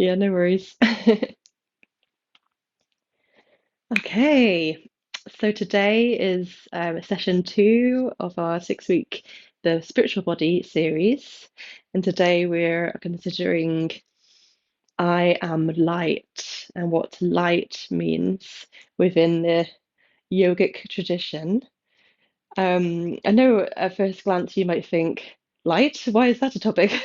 Yeah, no worries. Okay, so today is session two of our 6 week The Spiritual Body series. And today we're considering I am light and what light means within the yogic tradition. I know at first glance you might think, light? Why is that a topic?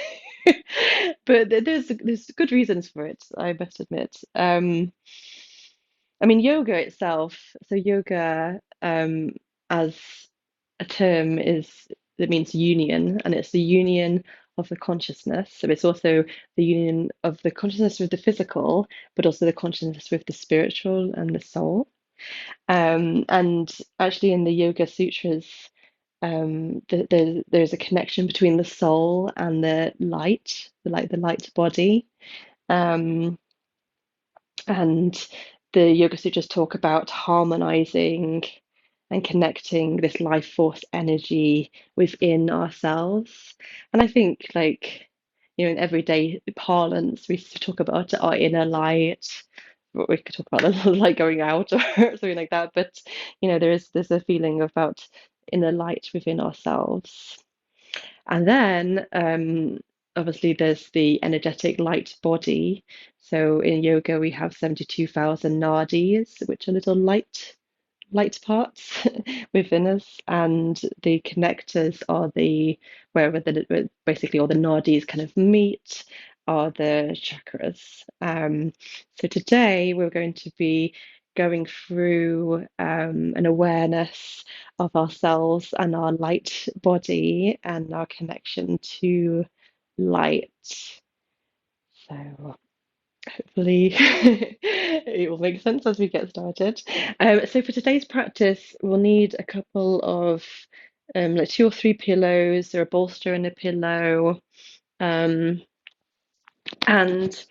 But there's good reasons for it, I must admit. I mean, yoga itself, so yoga as a term is, it means union, and it's the union of the consciousness. So it's also the union of the consciousness with the physical, but also the consciousness with the spiritual and the soul. And actually, in the Yoga Sutras, there's a connection between the soul and the light body. Um, and the Yoga Sutras talk about harmonizing and connecting this life force energy within ourselves. And I think, like, in everyday parlance, we talk about our inner light. We could talk about the light going out or something like that. But there's a feeling about inner light within ourselves. And then obviously there's the energetic light body. So in yoga we have 72,000 nadis, which are little light parts within us, and the connectors are the wherever basically all the nadis kind of meet are the chakras. So today we're going to be going through an awareness of ourselves and our light body and our connection to light. So hopefully it will make sense as we get started. So for today's practice, we'll need a couple of like 2 or 3 pillows or a bolster and a pillow. Um, and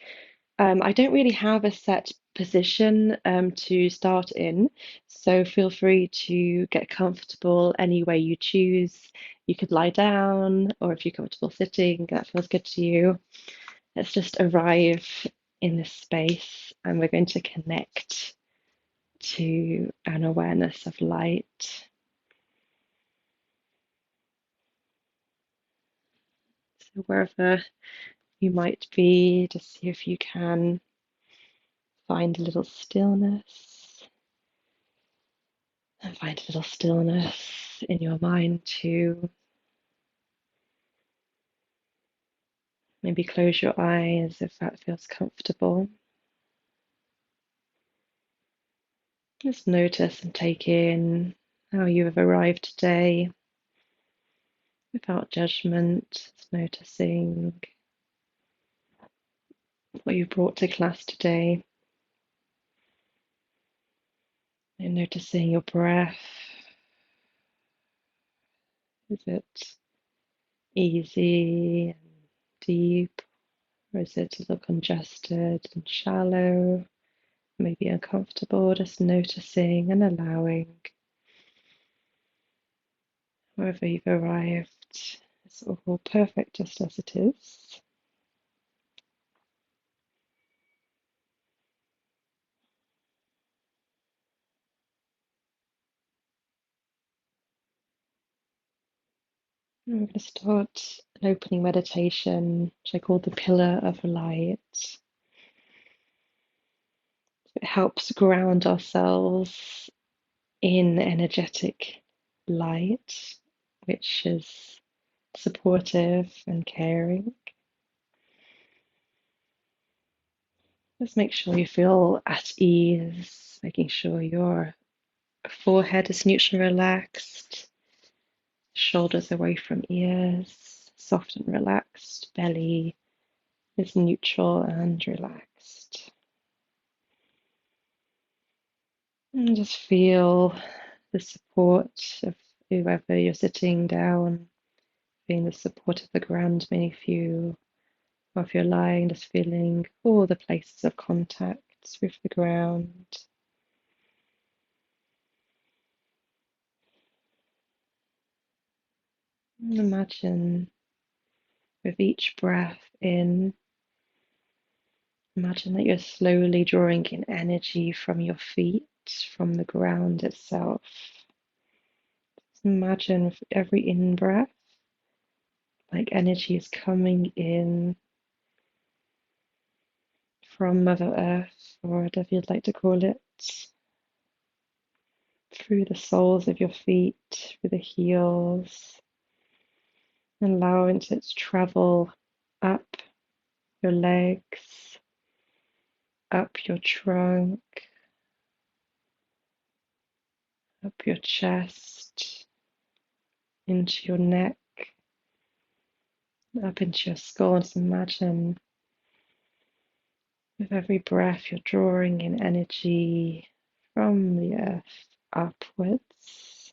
I don't really have a set position to start in, so feel free to get comfortable any way you choose. You could lie down, or if you're comfortable sitting, that feels good to you. Let's just arrive in this space and we're going to connect to an awareness of light. So wherever you might be, just see if you can find a little stillness and find a little stillness in your mind too. Maybe close your eyes if that feels comfortable. Just notice and take in how you have arrived today without judgment, just noticing what you brought to class today and noticing your breath. Is it easy and deep, or is it a little congested and shallow, maybe uncomfortable? Just noticing and allowing wherever you've arrived. It's all perfect just as it is. I'm going to start an opening meditation, which I call the Pillar of Light. It helps ground ourselves in energetic light, which is supportive and caring. Just make sure you feel at ease, making sure your forehead is neutral and relaxed, shoulders away from ears, soft and relaxed, belly is neutral and relaxed. And just feel the support of whoever you're sitting down, feeling the support of the ground beneath you, or if you're lying, just feeling all the places of contact with the ground. And imagine with each breath in, Imagine that you're slowly drawing in energy from your feet, from the ground itself. Imagine with every in breath, like energy is coming in from Mother Earth, or whatever you'd like to call it, through the soles of your feet, through the heels, allowing it to travel up your legs, up your trunk, up your chest, into your neck, up into your skull. Just imagine with every breath you're drawing in energy from the earth upwards.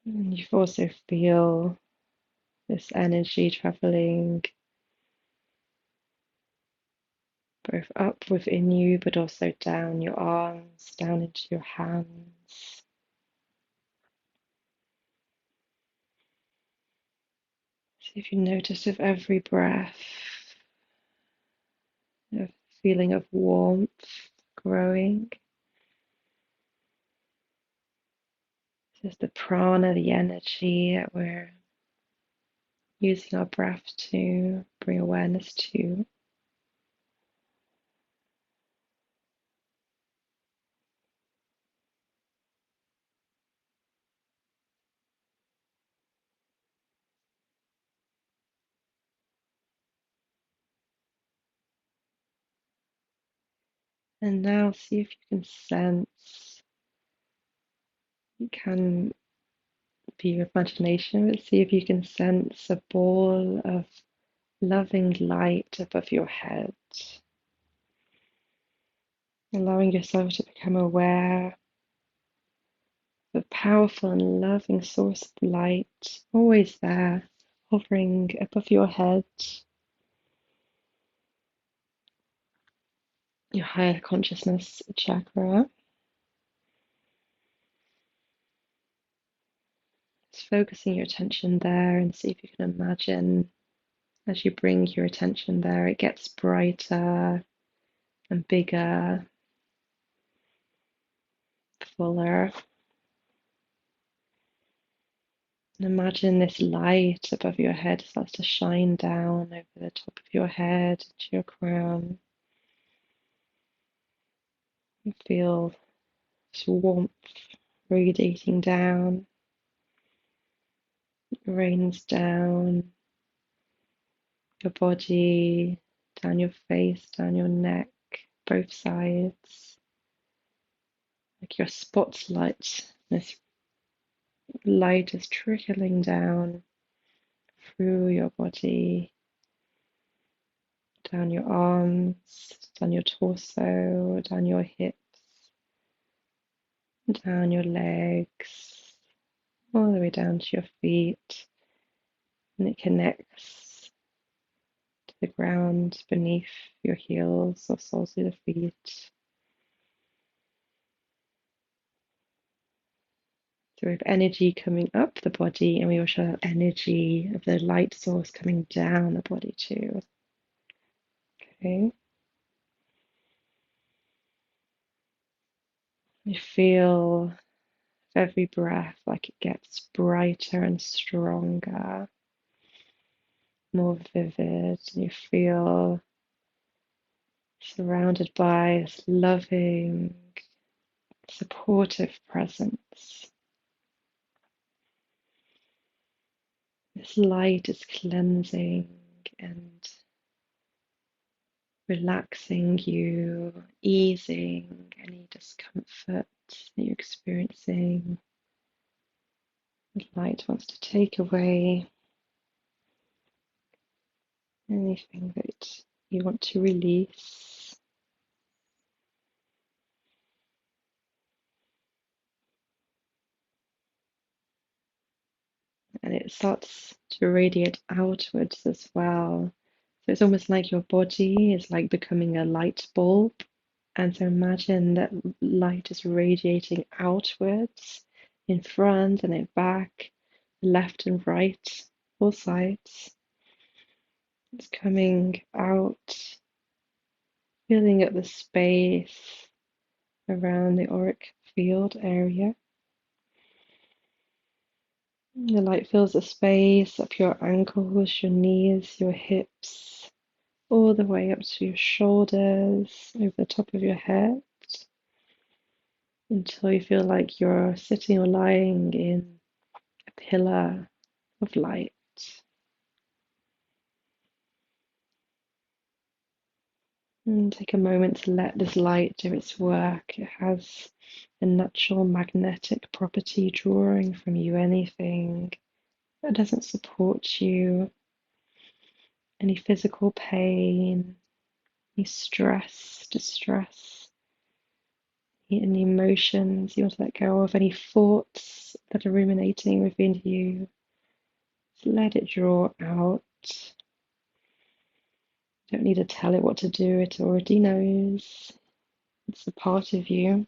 And you also feel this energy traveling both up within you, but also down your arms, down into your hands. So if you notice with every breath, a feeling of warmth growing. This is the prana, the energy that we're using our breath to bring awareness to. And now see if you can sense, you can be your imagination, but see if you can sense a ball of loving light above your head, allowing yourself to become aware of a powerful and loving source of light, always there, hovering above your head, your higher consciousness chakra. Just focusing your attention there and see if you can imagine as you bring your attention there, it gets brighter and bigger, fuller. And imagine this light above your head starts to shine down over the top of your head to your crown. You feel this warmth radiating down, rains down your body, down your face, down your neck, both sides, like your spotlight. This light is trickling down through your body, down your arms, down your torso, down your hips, down your legs, all the way down to your feet, and it connects to the ground beneath your heels or soles of the feet. So we have energy coming up the body, and we also have energy of the light source coming down the body too. Okay. You feel every breath like it gets brighter and stronger, more vivid. You feel surrounded by this loving, supportive presence. This light is cleansing and relaxing you, easing any discomfort that you're experiencing. The light wants to take away anything that you want to release. And it starts to radiate outwards as well. So it's almost like your body is like becoming a light bulb. And so imagine that light is radiating outwards, in front and in back, left and right, all sides. It's coming out, filling up the space around the auric field area. The light fills the space up your ankles, your knees, your hips, all the way up to your shoulders, over the top of your head, until you feel like you're sitting or lying in a pillar of light. And take a moment to let this light do its work. It has a natural magnetic property, drawing from you anything that doesn't support you, any physical pain, any stress, distress, any emotions you want to let go of, any thoughts that are ruminating within you. Just let it draw out. You don't need to tell it what to do, it already knows. It's a part of you.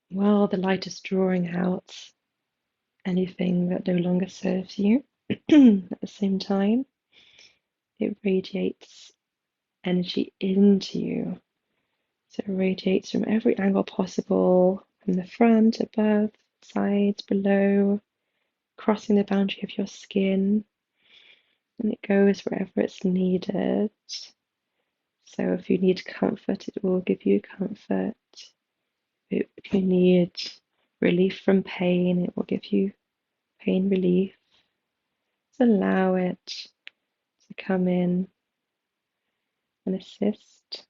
While the light is drawing out anything that no longer serves you, at the same time, it radiates energy into you. So it radiates from every angle possible, from the front, above, sides, below, crossing the boundary of your skin, and it goes wherever it's needed. So if you need comfort, it will give you comfort. If you need relief from pain, it will give you pain relief. Just allow it to come in and assist.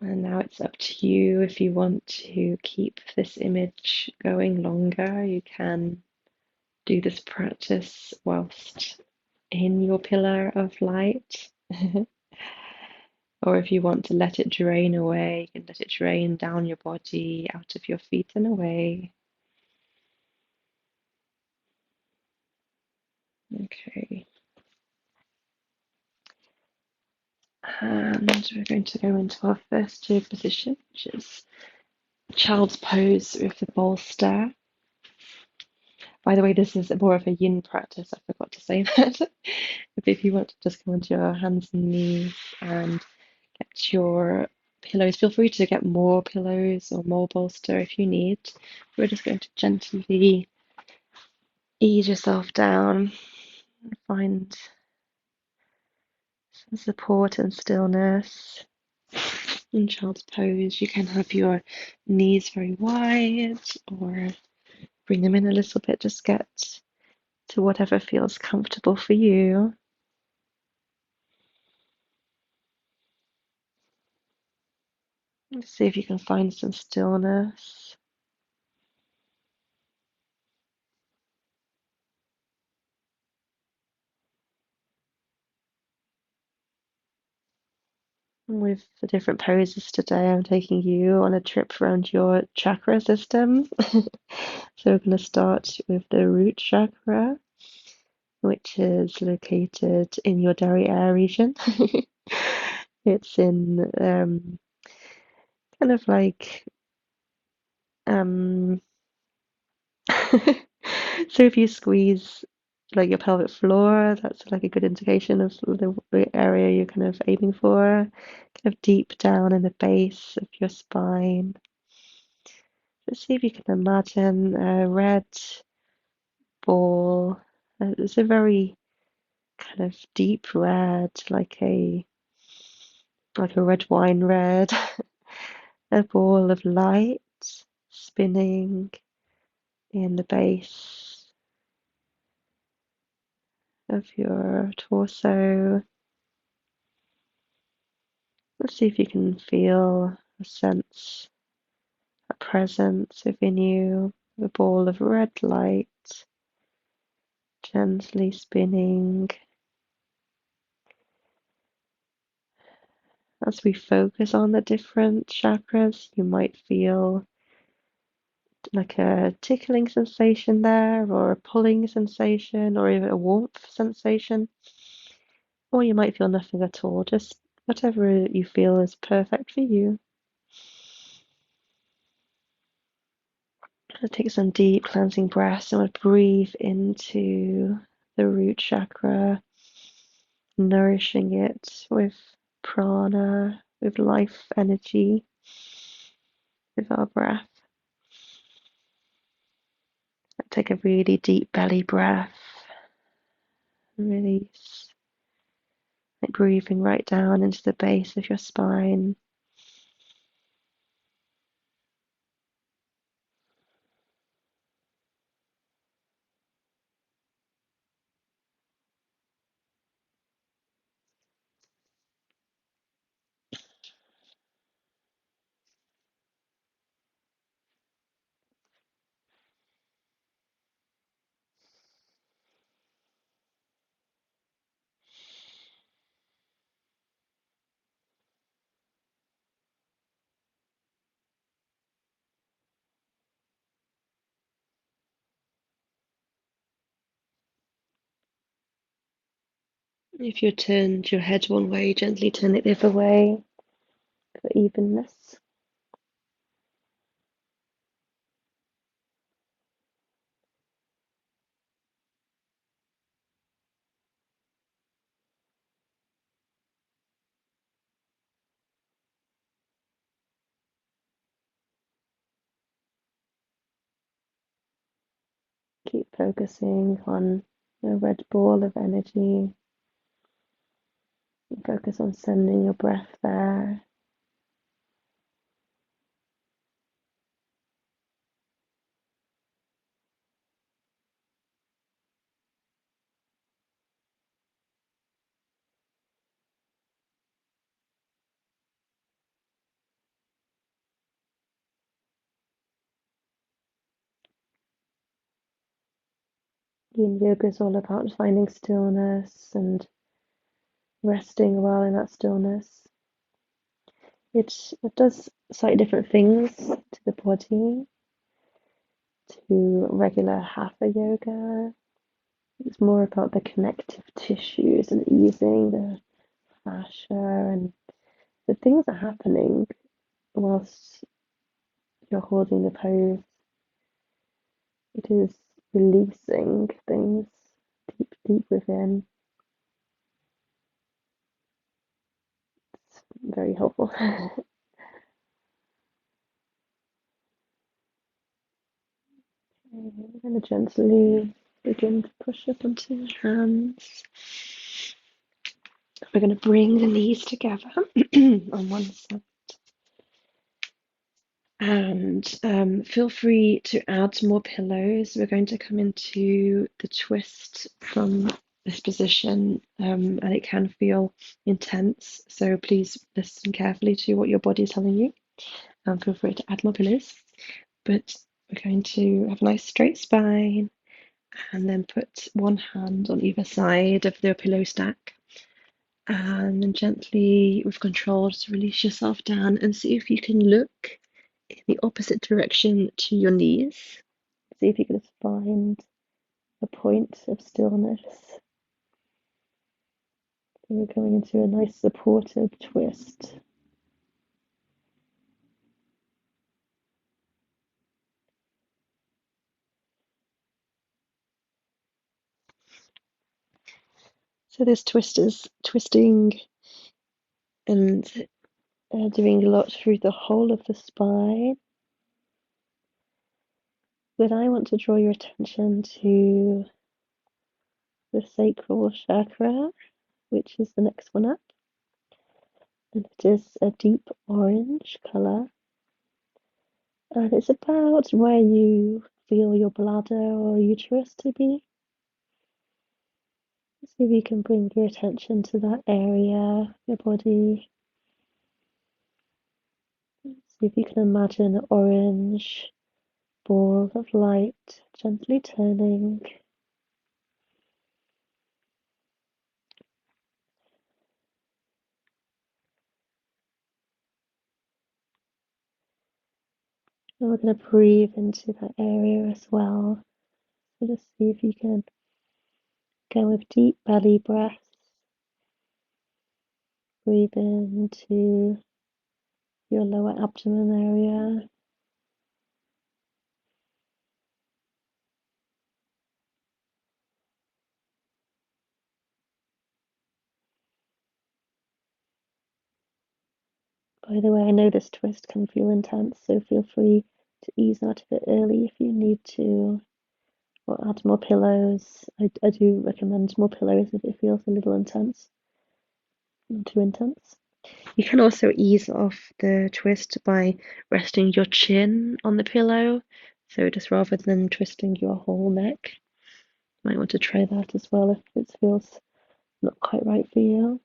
And now it's up to you. If you want to keep this image going longer, you can do this practice whilst in your pillar of light. Or if you want to let it drain away, you can let it drain down your body, out of your feet and away. Okay. And we're going to go into our first yoga position, which is child's pose with the bolster. By the way, this is more of a yin practice. I forgot to say that. But if you want to just go onto your hands and knees and get your pillows, feel free to get more pillows or more bolster if you need. We're just going to gently ease yourself down and find some support and stillness. In child's pose, you can have your knees very wide or bring them in a little bit. Just get to whatever feels comfortable for you. See if you can find some stillness. With the different poses today, I'm taking you on a trip around your chakra system. So we're going to start with the root chakra, which is located in your derriere region. It's in kind of like so if you squeeze like your pelvic floor, that's like a good indication of the area you're kind of aiming for. Kind of deep down in the base of your spine. Let's see if you can imagine a red ball. It's a very kind of deep red, like a red wine red, a ball of light spinning in the base of your torso. Let's see if you can feel a sense, a presence within you, a ball of red light gently spinning. As we focus on the different chakras, you might feel like a tickling sensation there, or a pulling sensation, or even a warmth sensation. Or you might feel nothing at all, just whatever you feel is perfect for you. So take some deep cleansing breaths and we'll breathe into the root chakra, nourishing it with prana, with life energy, with our breath. Take a really deep belly breath and release, like breathing right down into the base of your spine. If you turned your head one way, gently turn it the other way for evenness. Keep focusing on a red ball of energy. Focus on sending your breath there. Yin yoga is all about finding stillness and resting well in that stillness. It does slightly different things to the body to regular hatha yoga. It's more about the connective tissues and easing the fascia and the things are happening whilst you're holding the pose. It is releasing things deep, deep within. It's very helpful. I'm going to gently begin to push up onto your hands. We're going to bring the knees together on one side. And feel free to add more pillows. We're going to come into the twist from this position, and it can feel intense. So please listen carefully to what your body is telling you. And feel free to add more pillows. But we're going to have a nice straight spine and then put one hand on either side of the pillow stack. And then gently, with control, just release yourself down and see if you can look in the opposite direction to your knees. See if you can just find a point of stillness. So we're going into a nice supportive twist. So this twist is twisting and doing a lot through the whole of the spine. But I want to draw your attention to the sacral chakra, which is the next one up. And it is a deep orange color. And it's about where you feel your bladder or uterus to be. See if you can bring your attention to that area, your body. See if you can imagine an orange ball of light gently turning. And we're going to breathe into that area as well. So just see if you can go with deep belly breaths. Breathe into your lower abdomen area. By the way, I know this twist can feel intense, so feel free to ease out of it early if you need to, or add more pillows. I do recommend more pillows if it feels a little intense, not too intense. You can also ease off the twist by resting your chin on the pillow. So just rather than twisting your whole neck, you might want to try that as well if it feels not quite right for you.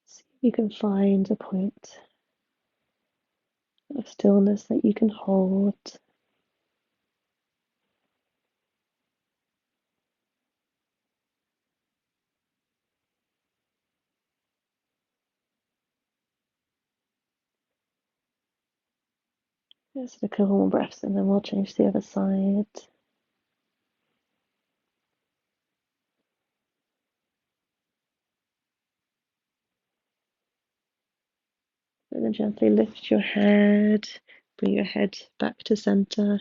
See if you can find a point of stillness that you can hold. Just a couple more breaths and then we'll change to the other side. And then gently lift your head, bring your head back to center,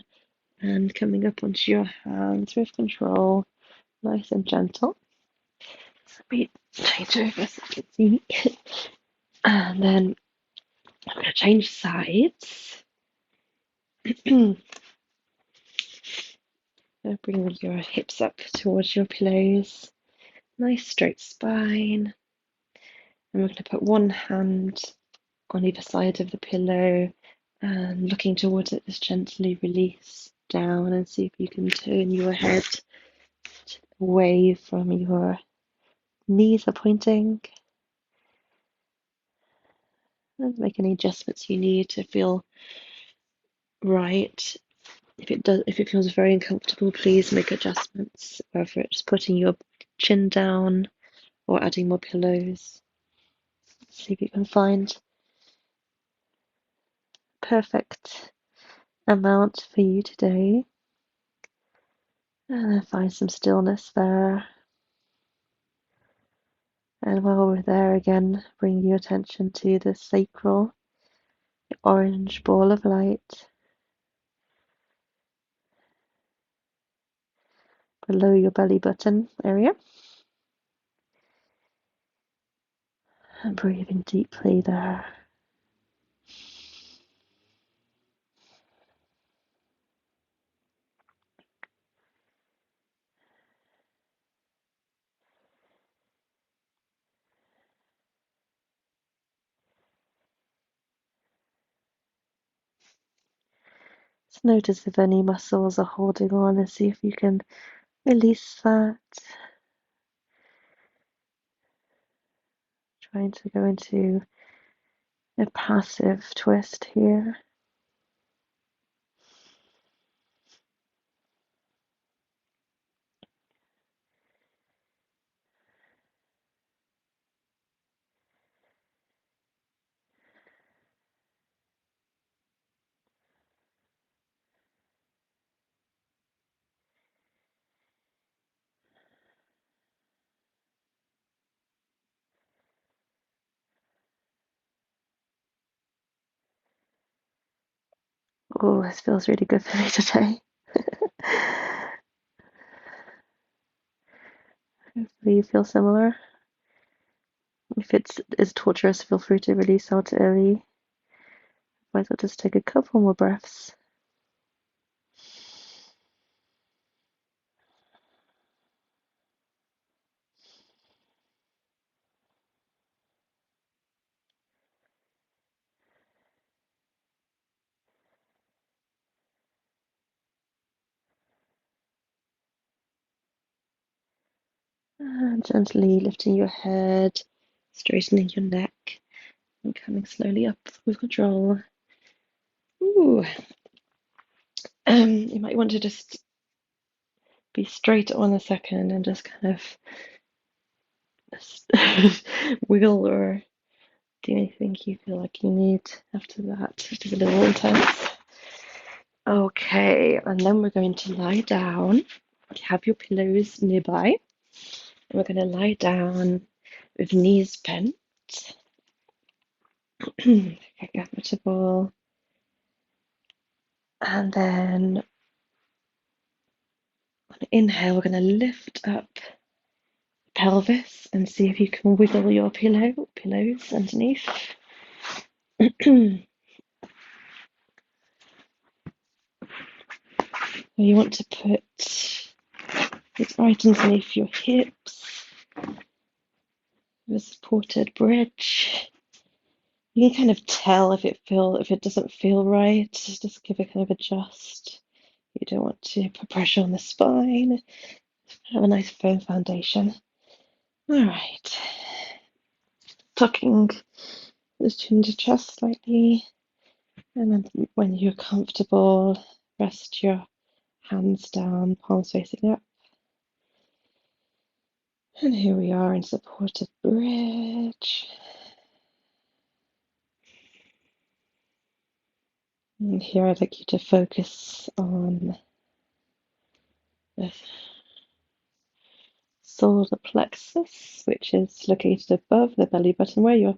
and coming up onto your hands with control, nice and gentle. So we change over so you can see. And then I'm going to change sides. Bring your hips up towards your pillows. Nice straight spine. And we're going to put one hand on either side of the pillow and looking towards it, just gently release down and see if you can turn your head away from your knees are pointing. And make any adjustments you need to feel right. If it feels very uncomfortable, please make adjustments, whether it's putting your chin down or adding more pillows. See if you can find perfect amount for you today. And then find some stillness there. And while we're there again, bring your attention to the sacral, the orange ball of light below your belly button area. And breathing deeply there. Just notice if any muscles are holding on and see if you can release that. Trying to go into a passive twist here. Oh, this feels really good for me today. Hopefully you feel similar. If it's torturous, feel free to release out early. Otherwise, I'll just take a couple more breaths. And gently lifting your head, straightening your neck, and coming slowly up with control. Ooh. You might want to just be straight on a second and just kind of wiggle or do anything you feel like you need after that. It is a little intense. Okay, and then we're going to lie down. Have your pillows nearby. We're going to lie down with knees bent, get comfortable, and then on inhale, we're going to lift up pelvis and see if you can wiggle your pillows underneath. You want to put it right underneath your hips, with a supported bridge. You can kind of tell if it doesn't feel right. Just give it kind of adjust. You don't want to put pressure on the spine. Have a nice firm foundation. All right. Tucking the chin to chest slightly, and then when you're comfortable, rest your hands down, palms facing up. And here we are in supported bridge. And here I'd like you to focus on the solar plexus, which is located above the belly button where your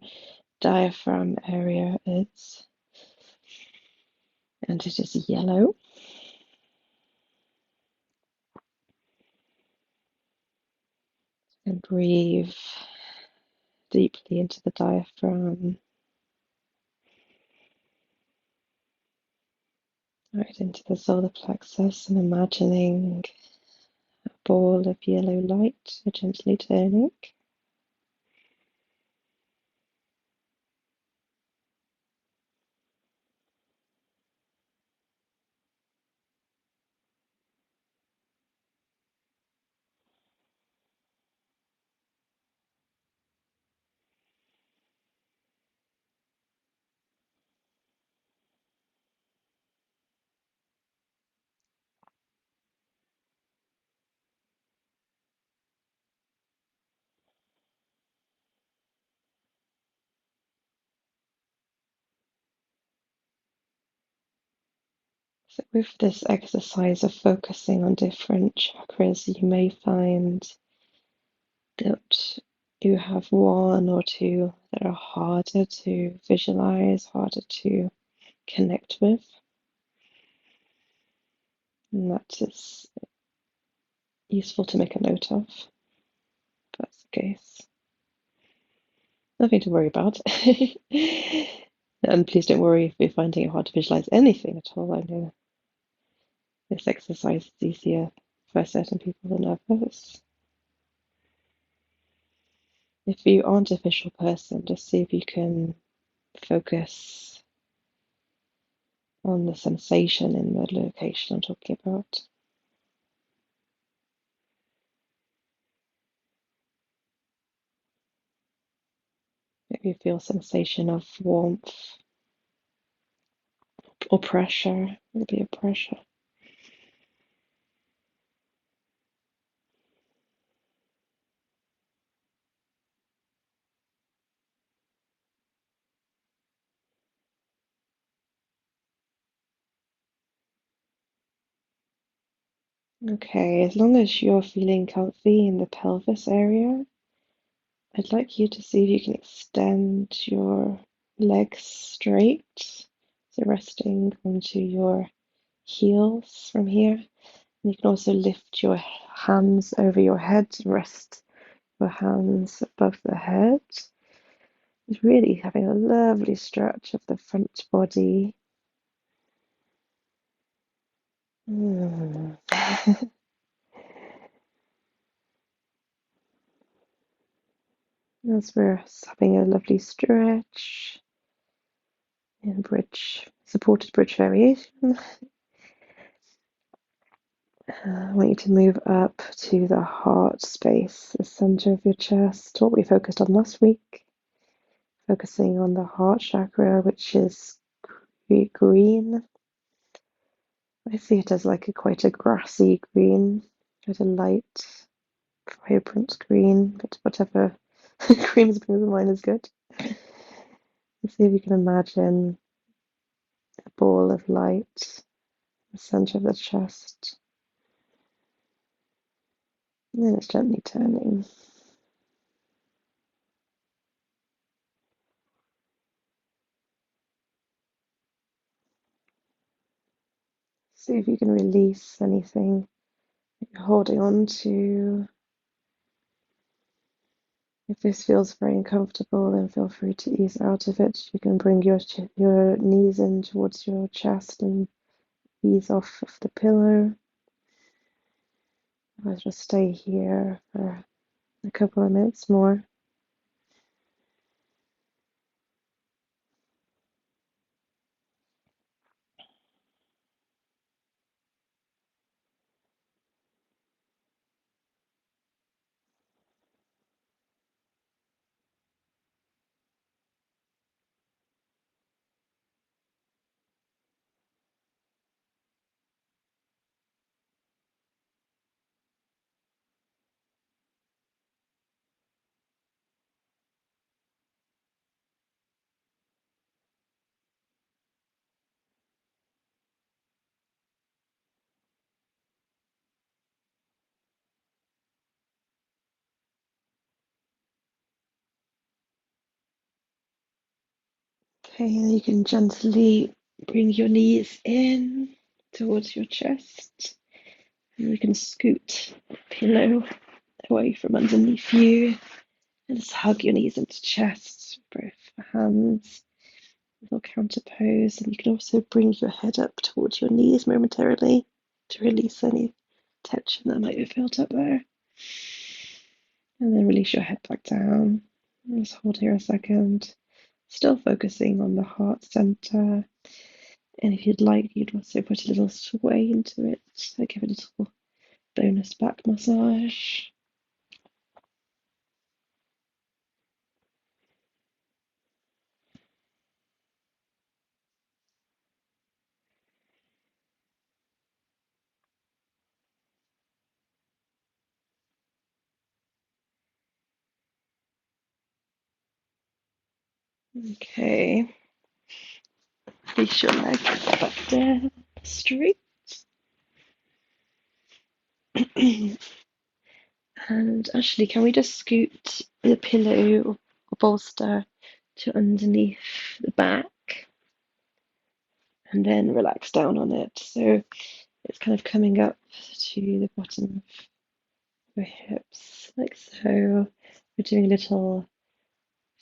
diaphragm area is. And it is yellow. And breathe deeply into the diaphragm, right into the solar plexus, and imagining a ball of yellow light gently turning. So with this exercise of focusing on different chakras, you may find that you have one or two that are harder to visualize, harder to connect with. And that is useful to make a note of, if that's the case. Nothing to worry about. And please don't worry if you're finding it hard to visualize anything at all. I know this exercise is easier for certain people than others. If you aren't a visual person, just see if you can focus on the sensation in the location I'm talking about. Maybe you feel a sensation of warmth or pressure, maybe a pressure. Okay, as long as you're feeling comfy in the pelvis area, I'd like you to see if you can extend your legs straight, so resting onto your heels from here. And you can also lift your hands over your head, rest your hands above the head. It's really having a lovely stretch of the front body. As we're having a lovely stretch in bridge, supported bridge variation. I want you to move up to the heart space, the center of your chest, what we focused on last week, focusing on the heart chakra, which is green. I see it as like quite a grassy green, quite a light, vibrant green, but whatever green springs to mind is good. Let's see if you can imagine a ball of light in the center of the chest. And then it's gently turning. See if you can release anything you're holding on to. If this feels very uncomfortable, then feel free to ease out of it. You can bring your knees in towards your chest and ease off of the pillow. I'll just stay here for a couple of minutes more. Okay, and you can gently bring your knees in towards your chest. And we can scoot the pillow away from underneath you and just hug your knees into chest with both hands. Little counter pose, and you can also bring your head up towards your knees momentarily to release any tension that might be built up there. And then release your head back down. And just hold here a second, still focusing on the heart center. And if you'd like, you'd also put a little sway into it, so give it a little bonus back massage. Okay, release your legs back down straight. And actually, can we just scoot the pillow or bolster to underneath the back and then relax down on it? So it's kind of coming up to the bottom of your hips, like so. We're doing a little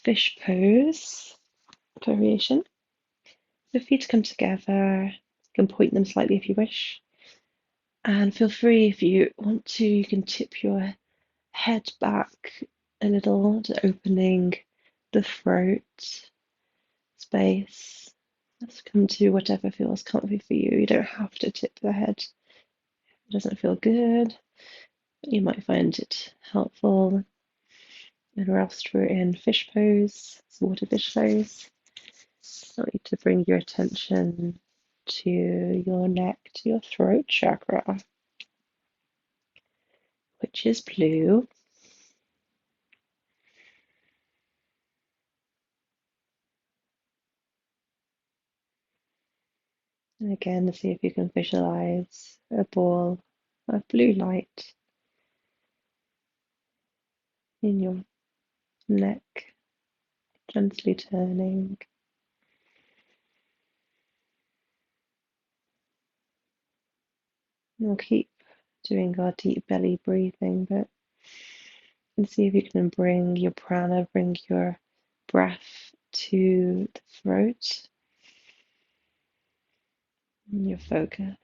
fish pose variation. The feet come together. You can point them slightly if you wish. And feel free, if you want to, you can tip your head back a little, to opening the throat space. Let's come to whatever feels comfy for you. You don't have to tip the head. It doesn't feel good. You might find it helpful. And whilst we're in fish pose, water fish pose, I want you to bring your attention to your neck, to your throat chakra, which is blue. And again, see if you can visualize a ball of blue light in your neck, gently turning. We'll keep doing our deep belly breathing, but and see if you can bring your prana, bring your breath to the throat and your focus.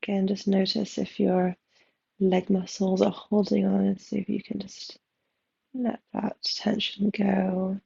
Again, just notice if your leg muscles are holding on, and see if you can just let that tension go.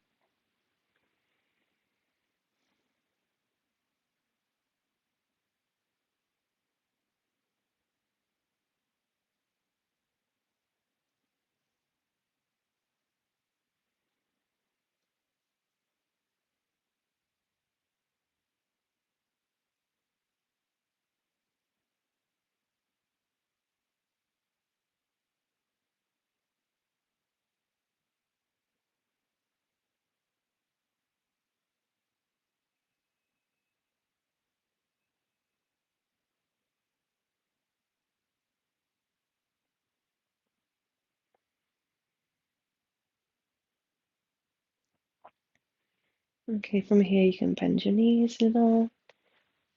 Okay, from here you can bend your knees a little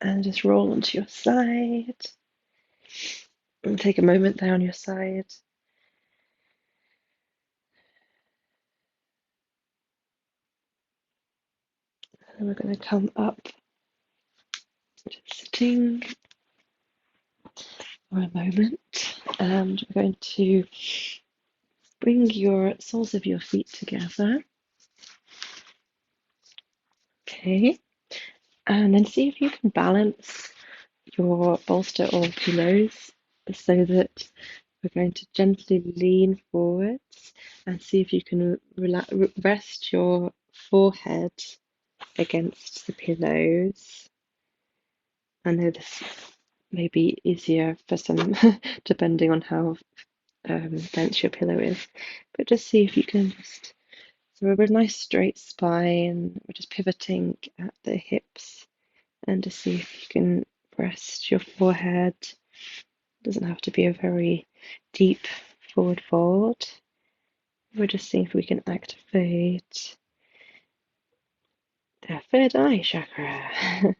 and just roll onto your side. And take a moment there on your side. And we're going to come up, just sitting for a moment. And we're going to bring your soles of your feet together. Okay. And then see if you can balance your bolster or pillows so that we're going to gently lean forwards and see if you can rest your forehead against the pillows. I know this may be easier for some, depending on how dense your pillow is, but just see if you can just, so we're a nice straight spine, we're just pivoting at the hips, and to see if you can rest your forehead. It doesn't have to be a very deep forward fold. We're just seeing if we can activate the third eye chakra.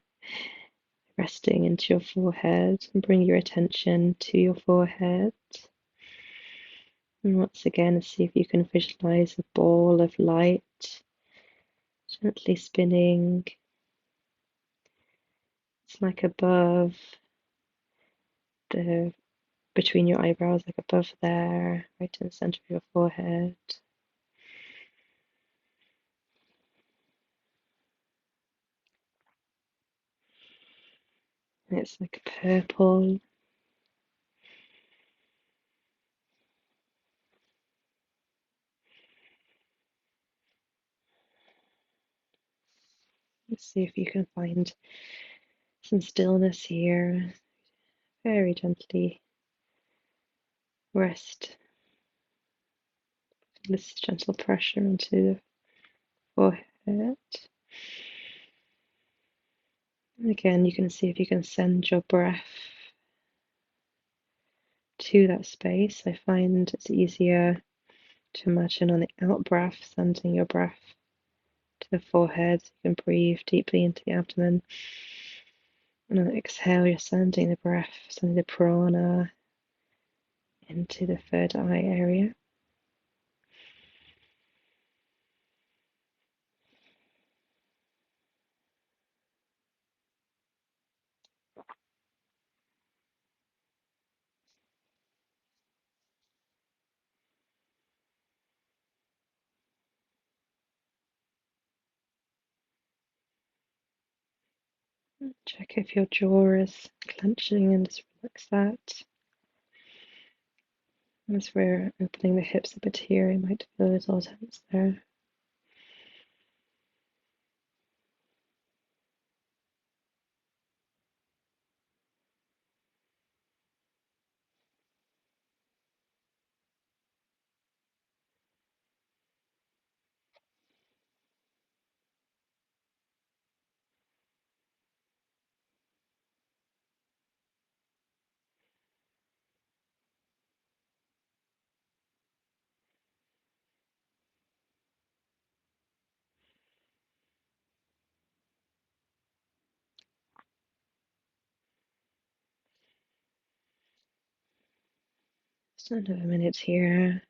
Resting into your forehead and bring your attention to your forehead. And once again, see if you can visualize a ball of light gently spinning. It's like above the between your eyebrows, like above there, right in the center of your forehead. And it's like a purple. Let's see if you can find some stillness here. Very gently rest this gentle pressure into the forehead. And again, you can see if you can send your breath to that space. I find it's easier to imagine on the out breath, sending your breath to the forehead. You can breathe deeply into the abdomen. And on the exhale, you're sending the breath, sending the prana into the third eye area. Check if your jaw is clenching and just relax that. As we're opening the hips a bit here, you might feel a little tense there. Just another minute here.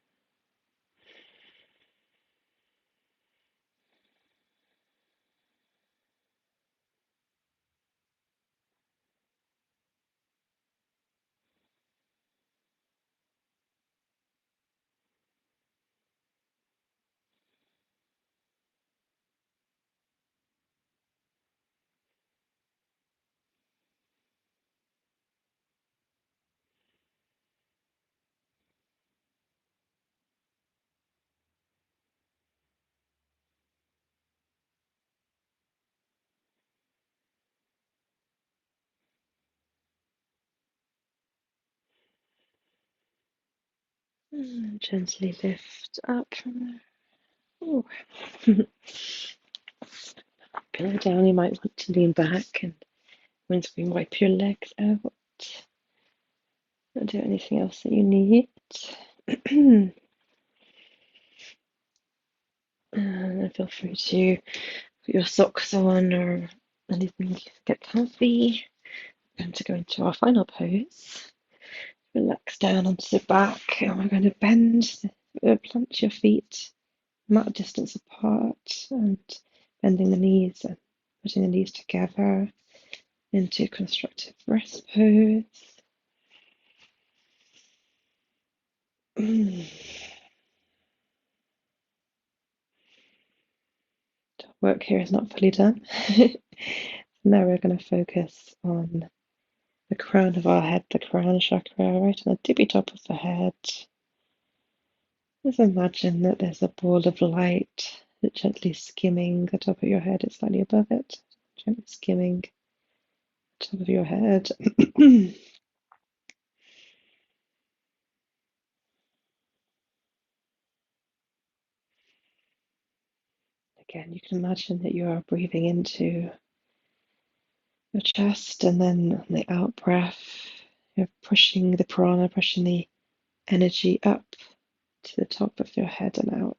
And gently lift up from there. Oh. Pillow down, you might want to lean back and windscreen wipe your legs out. Don't do anything else that you need. And feel free to Put your socks on or anything, get comfy. We're going to go into our final pose. Relax down onto the back, and we're going to plant your feet mat distance apart and bending the knees and putting the knees together into constructive rest pose. Work here is not fully done. Now we're going to focus on the crown of our head, the crown chakra, right on the tippy top of the head. Just imagine that there's a ball of light that's gently skimming the top of your head. It's slightly above it, gently skimming the top of your head. Again, you can imagine that you are breathing into your chest, and then on the out breath, you're pushing the prana, pushing the energy up to the top of your head and out.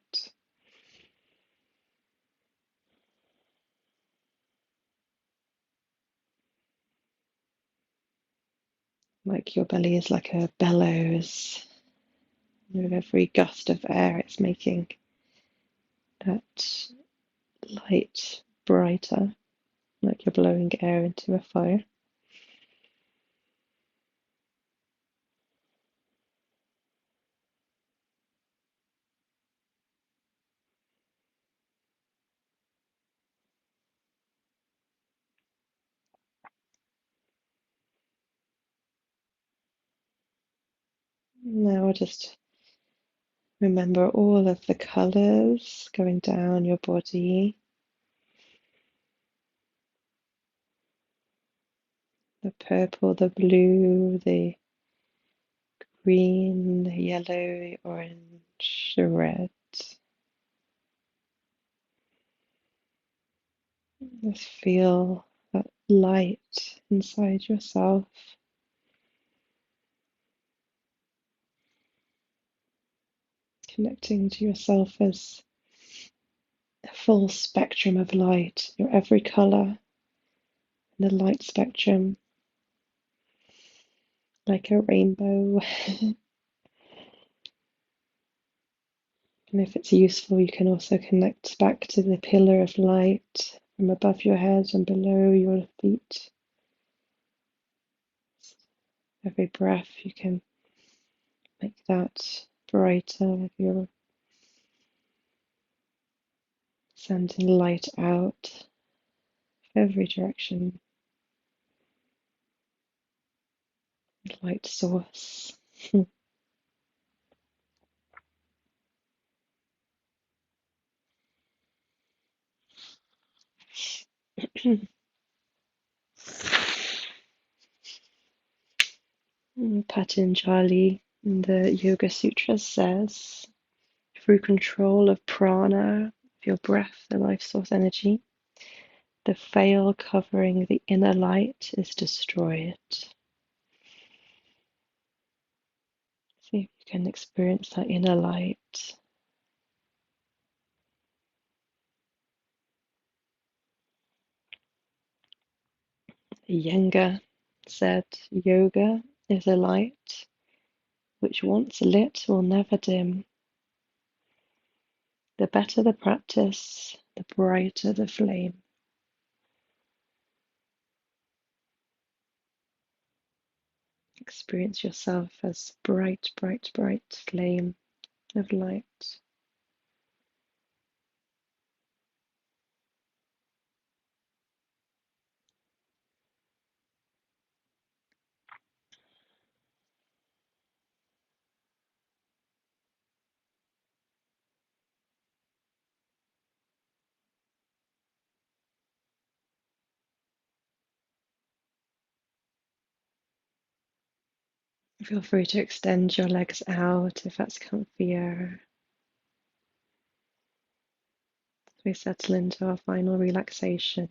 Like your belly is like a bellows. With every gust of air, it's making that light brighter, like you're blowing air into a fire. Now just remember all of the colors going down your body. The purple, the blue, the green, the yellow, the orange, the red. Just feel that light inside yourself, connecting to yourself as a full spectrum of light, your every color in the light spectrum, like a rainbow. And if it's useful, you can also connect back to the pillar of light from above your head and below your feet. Every breath, you can make that brighter. You're sending light out every direction, light source. Patanjali in the Yoga Sutra says, through control of prana, of your breath, the life source energy, the veil covering the inner light is destroyed. See if you can experience that inner light. Iyengar said, yoga is a light which once lit will never dim. The better the practice, the brighter the flame. Experience yourself as bright, bright, bright flame of light. Feel free to extend your legs out if that's comfier. As we settle into our final relaxation.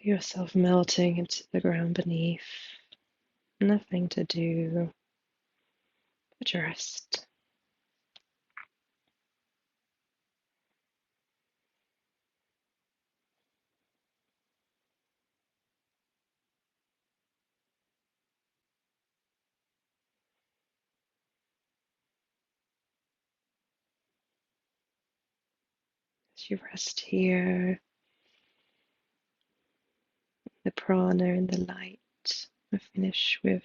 Feel yourself melting into the ground beneath. Nothing to do but rest. As you rest here, the prana and the light, I finish with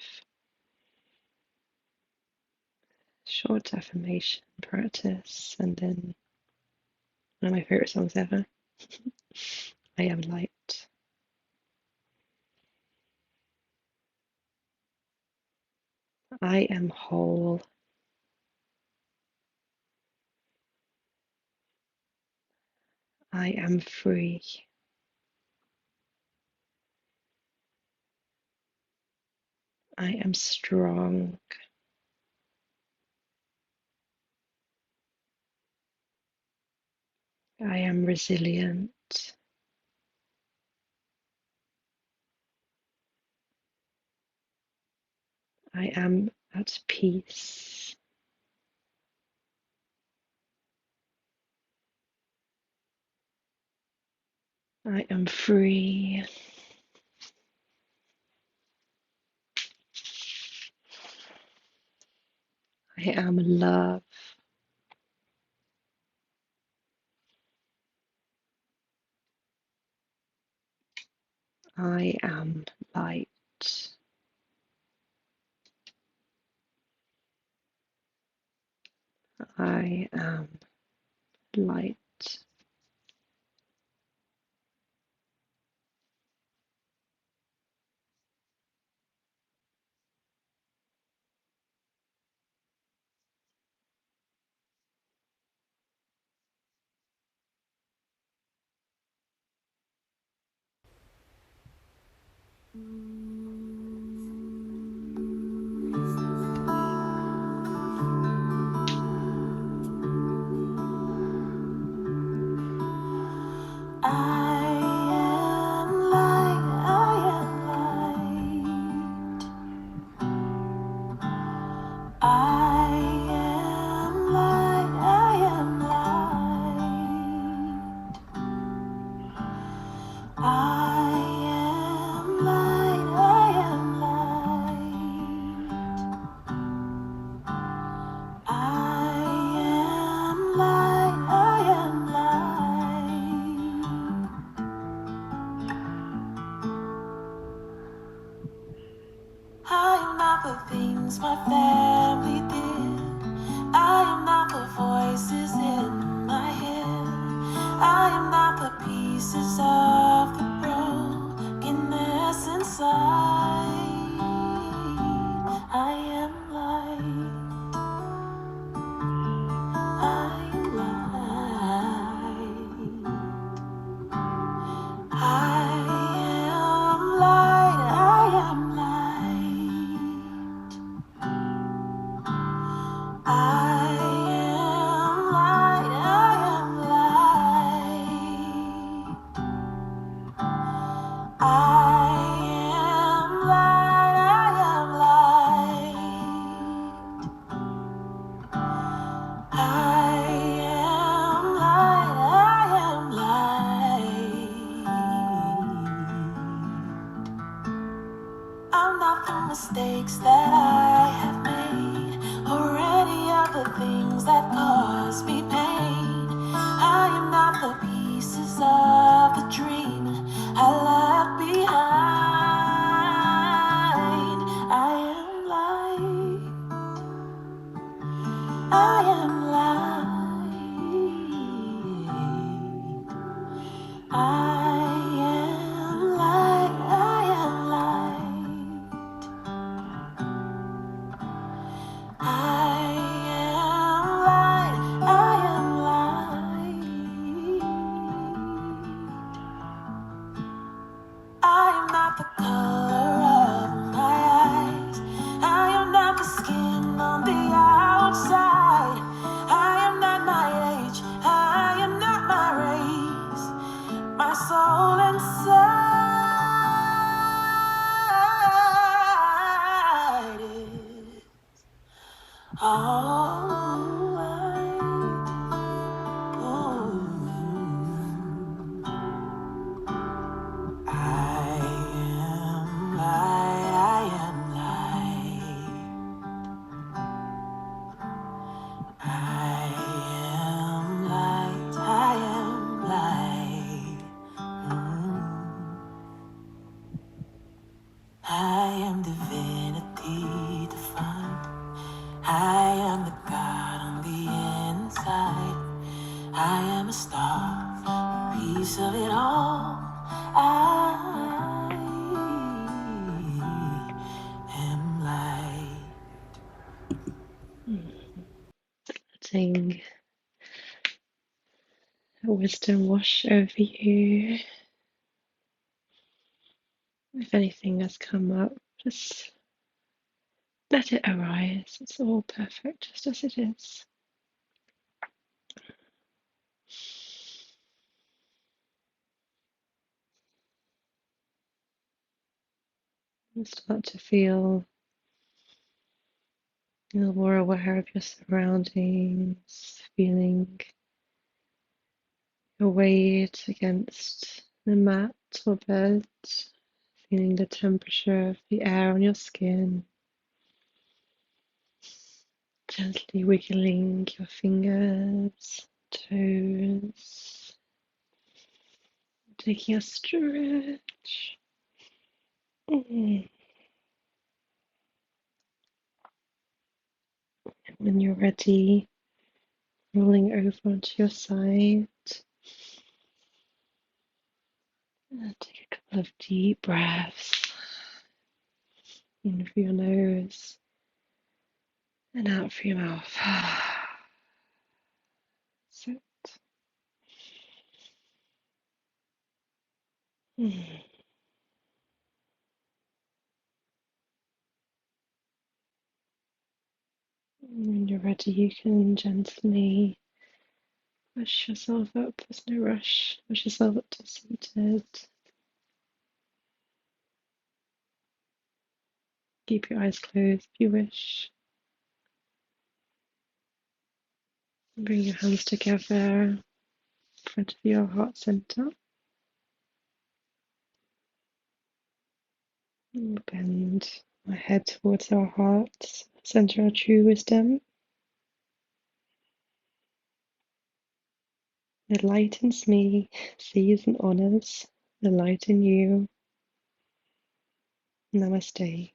short affirmation practice and then one of my favorite songs ever. I am light. I am whole. I am free. I am strong. I am resilient. I am at peace. I am free. I am love. I am light. I am light. My family did. I am not the voices in my head. I am not the pieces of the brokenness inside. I am light. I am light. I am light. I am light. I am light, I am light. I am light, I am light. I am light, I am light. I'm not the mistakes that I have made, or any of the things that cause me pain. I am not the pieces of the dream I left behind. I am light. I am light. I am light. I am light. I am light, I am light. I am not the color of my eyes. I am not the skin on the outside. I am not my age. I am not my race. My soul inside. star, a piece of it all. I am light. Letting wisdom wash over you. If anything has come up, just let it arise. It's all perfect just as it is. And start to feel more aware of your surroundings, feeling your weight against the mat or bed, feeling the temperature of the air on your skin, gently wiggling your fingers, toes, taking a stretch. When you're ready, rolling over onto your side. Take a couple of deep breaths in through your nose and out through your mouth. Sit. When you're ready, you can gently push yourself up. There's no rush. Push yourself up to seated. Keep your eyes closed if you wish. Bring your hands together in front of your heart center. Bend our head towards our heart, center our true wisdom. It lightens me, sees and honors the light in you. Namaste.